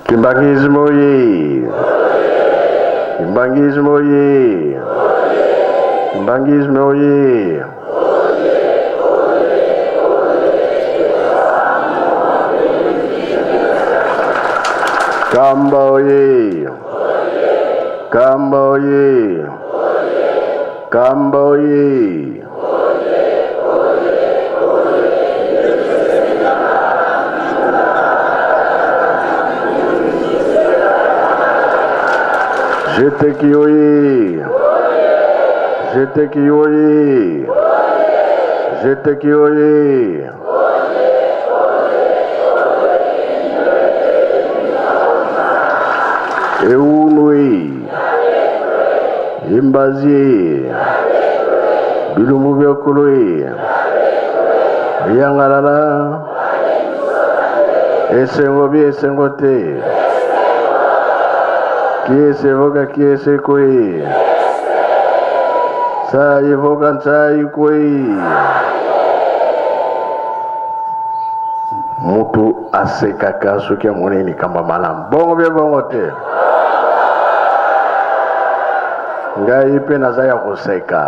Kimbangizi moye! Kimbangizi moye! Kimbangizi moye! Kamba oye! Kamba oye! Kamba oye! Jeteki oye! Jeteki oye! Jeteki oye! Eunui! Imbazi! Bilumbu byakului! Yangalala! Esengo bi esengo te! Kiese voga kiese koi. Sai voga sai koi. Mutu aseka kasu kia moneni kamba malam. Bongo be bongo te. Ngai pe nazaya kuseka.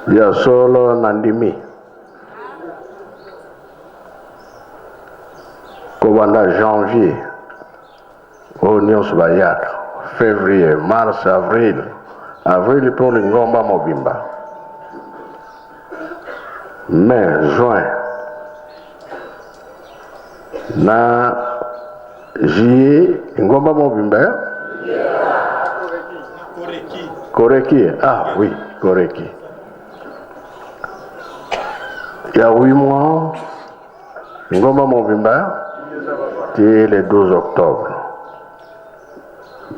Ya solo nandimi kobanda janvier Union Subayak février mars avril pour l'ingomba mobimba mai juin na juillet ingomba mobimba Koreki oui Koreki. Il y a 8 mois, Ngomba Mobimba, c'est le 12 octobre.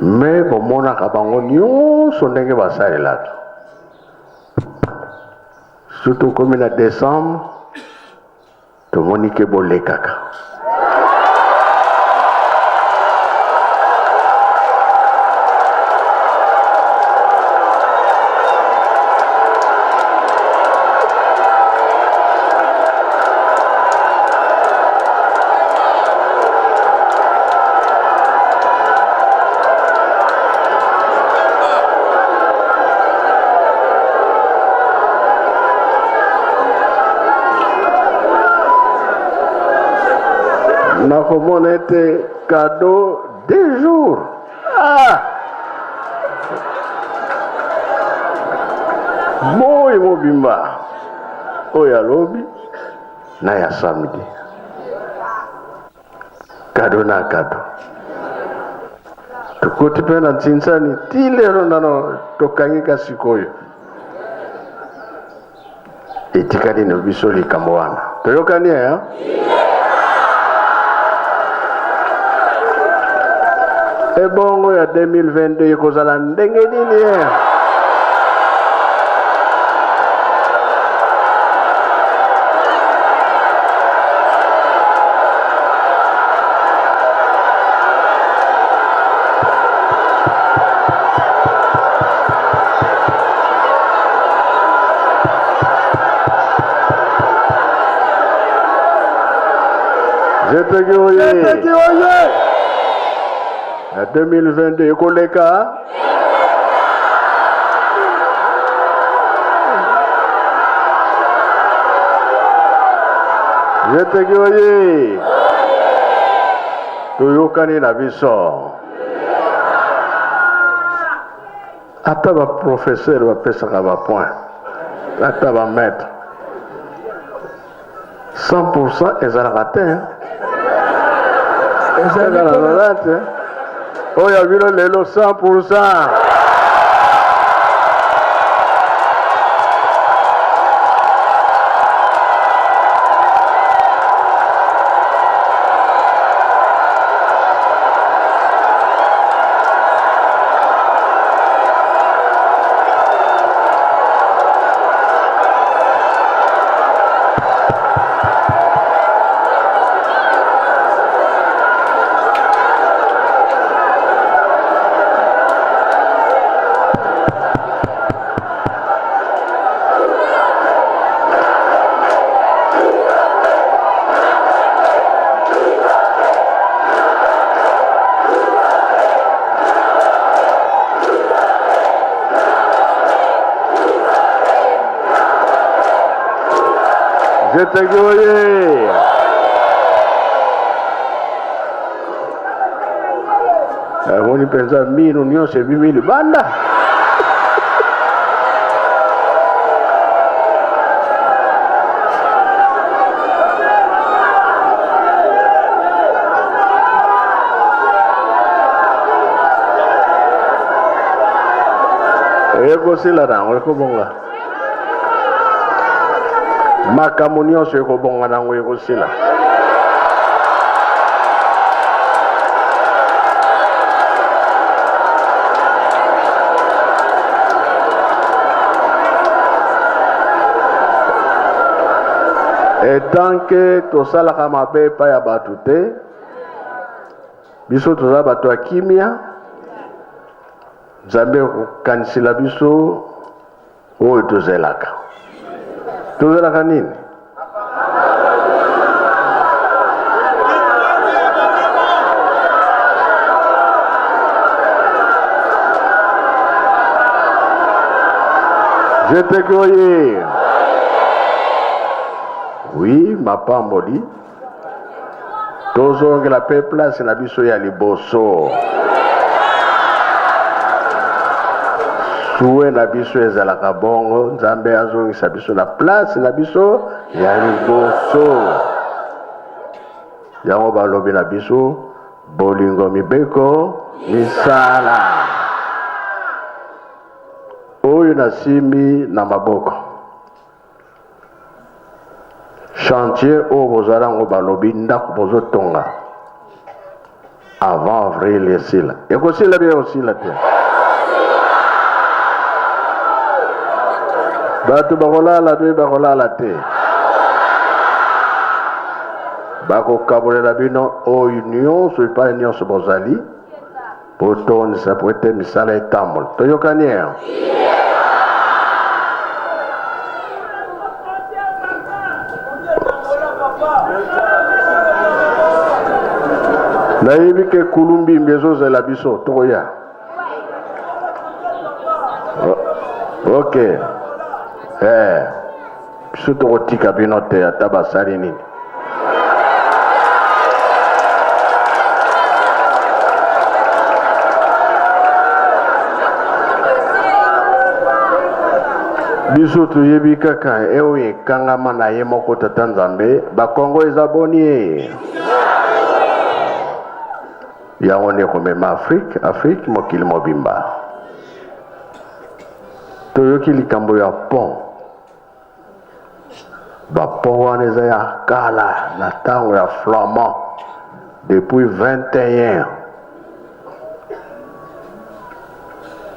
Mais pour mon akabango, son dengue va s'arrêter là. Surtout comme il est décembre, tout le monde est bolé kaka. Comment était cadeau des jours. Moi mobimba. Oya lobby na ya samedi. Cadeau na cadeau. Tukote pena tsinsani tilero nano tokangika sikoyo. Etikadi no bisoli kamwana. Toyokani ya? Ebongo ya 2022 kozala ndenge nini ya? Jeteki oye! 2022 koleka Jeteki oye toyokani na biso ata ba professeur ba pesaka ba point ata ba maître 100% ezalaka te ezalaka te. Oh, ya vino lelo 100%. Jetegi oye! Moni penza minu nyose bimili banda. Eko sila nango eko bonga. Makambo nyonso eko bonga nango eko sila. Et tant que tosalaka mabe pa ya batu te, biso toza bato ya kimia, Nzambe kokanisila biso oyo tozelaka. Tozelaka nini? Je te croyais. Oui, ma pamboli. Tozonge la peuple, c'est la biso ya liboso. Soué na biso ezalaka bongo, Nzambe azongisa biso na place na biso ya liboso. Yango balobi na biso bolingo mibeko misala. Oyo nasimbi na maboko. Chantier au bozarango balobi ndako bozo tonga avant avril esila. Eko sila bien aussi la terre. Batu bakolala te bakolala te. Bako kabolela bino o union so pa union so bozali. Poton sa poete misala etambol. Toyokani. Nayebi ke kulumbi mbezo zela biso tokoya. Ok. Biso tokotika bino te ata basali nini. Biso toyebi kaka eo ekangama na ye moko tata Nzambe bakongo eza boni. Yango ne komema Afrique mokili mobimba. Toyoki likambo ya pont. Ba pont wana eza ya kala na tango ya flamand depuis 21.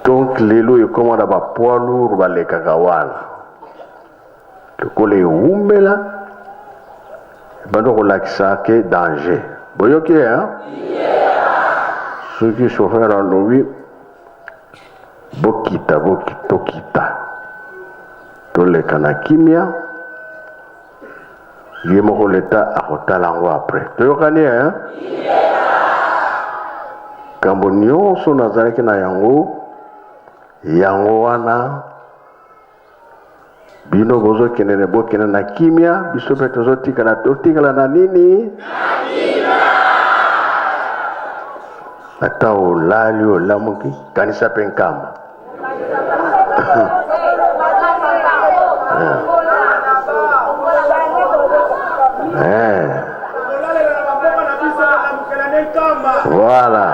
Donc lelo ekoma na ba poids lourd balekaka wana. Tokole umela bando kolakisa ke danger. Boyoki hein? Ceux qui chauffeur en louis bokita toleka na kimia ye moko leta akotalango après toyokani hein kambo nyonso nazalaki na yango wana bino bozokende bokende na kimia biso pe totikala na nini ata olali olamuki kanisa pe nkamba. Voilà.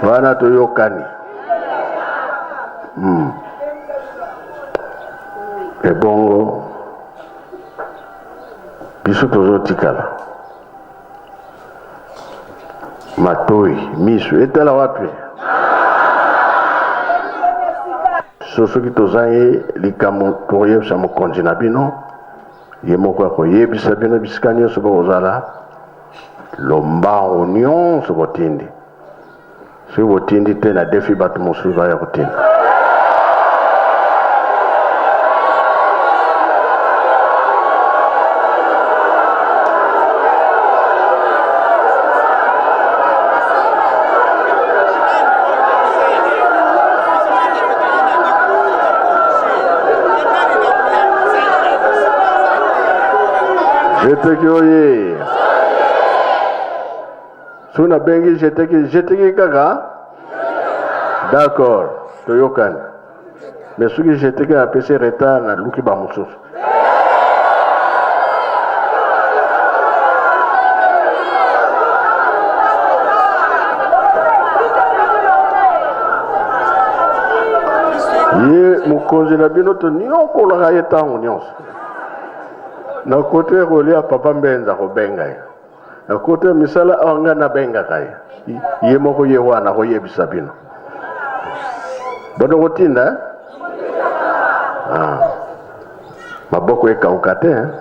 Wana toyokani. Ebongo biso tozotikala. Matoi, misu, etala wapi? Soki tozangi likambo toyebisa mokonzi na bino ye moko akoyebisa bino bisika nyonso bokozala lombango nyonso botindi soki botindi te na defi bato mosusu baya kotinda. Jeteki oye. Suna bengi jeteki kaka. D'accord. Toyokan. Mais ce que jeteki a PC retard na luki ba mususu. Ye mukonzi na bino to nyoko la ye tango nyonso. Na kote roli ya papa mbenza ko benga ye. Na kote misala anga na benga kaya. Ye moko ye wana ko yebisa bino. Bodo kotinda? Ah. Maboko ekaukate hein.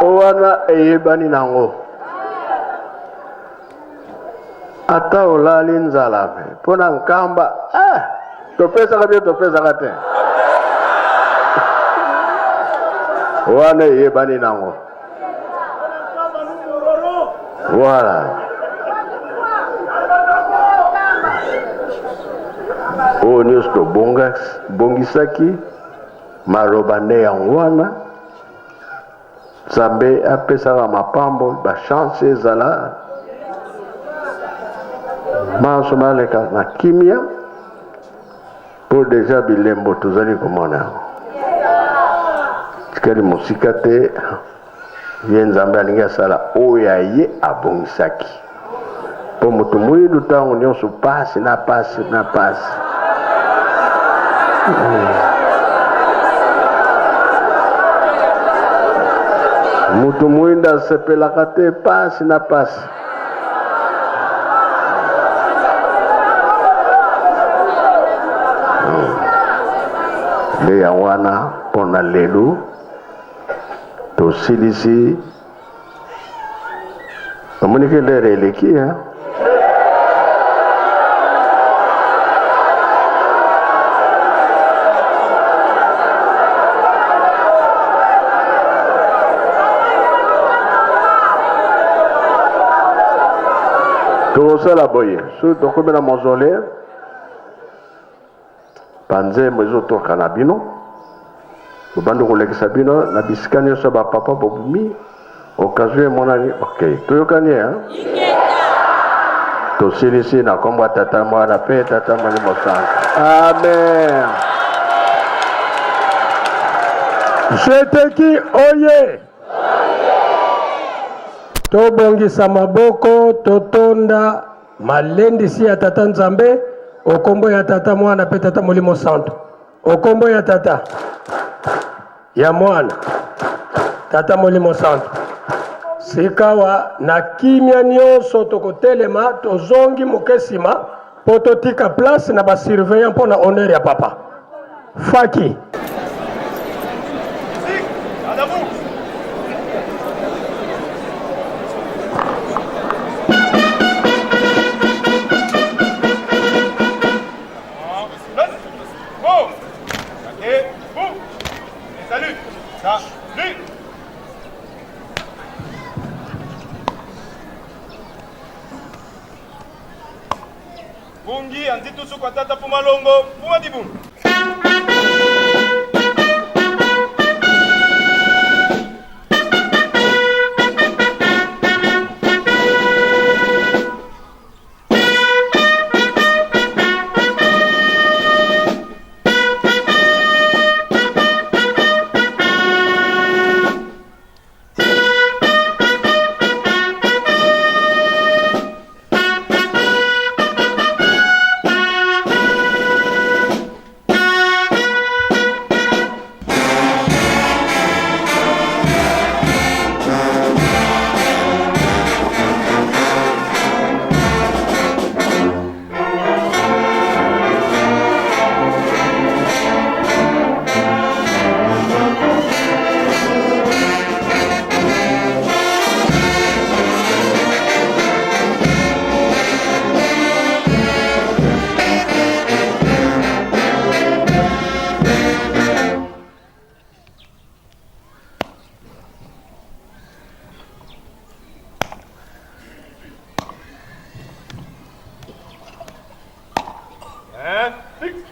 Owana eyebani nango. Ata olali nzala pe. Pona nkamba, topesa kabia topesa kate. Owana eyebani nango. Voilà. O news to bongisaki marobane ya wana. Zambe apesaka mapambo ba chance ezala maso maleka na kimia po deja bilembo tozali komona tikali musika te ye nzambe alingi asala oyo ye abongisaki po moto moyidu ntango nyonso pasi na pasi na pasi mutu mwinda sepelaka te pasi na pasi. Le ya wana pona lelu to silisi amunike lere eleki ya Tosala boye, so tokome na mausolée, panze mwezo toka na bino, bando kolekisa bino na bisika nyonso ba papa bobumi, okazue monani, ok, toyokani hein? Tosilisi na kombo tata mwana pe tata mwana mosanga. Amen. Jeteki oye. Tobongisa maboko totonda malendisi ya tata Nzambe okombo ya tata mwana pe tata molimo santo okombo ya tata ya mwana tata molimo santo sikawa na kimia nyonso tokotelema tozongi mokesima po totika place na basurveillant mpo na honneur ya papa faki Bungi anzitu kwa tata Pumalongo, Pumadibu. And 6.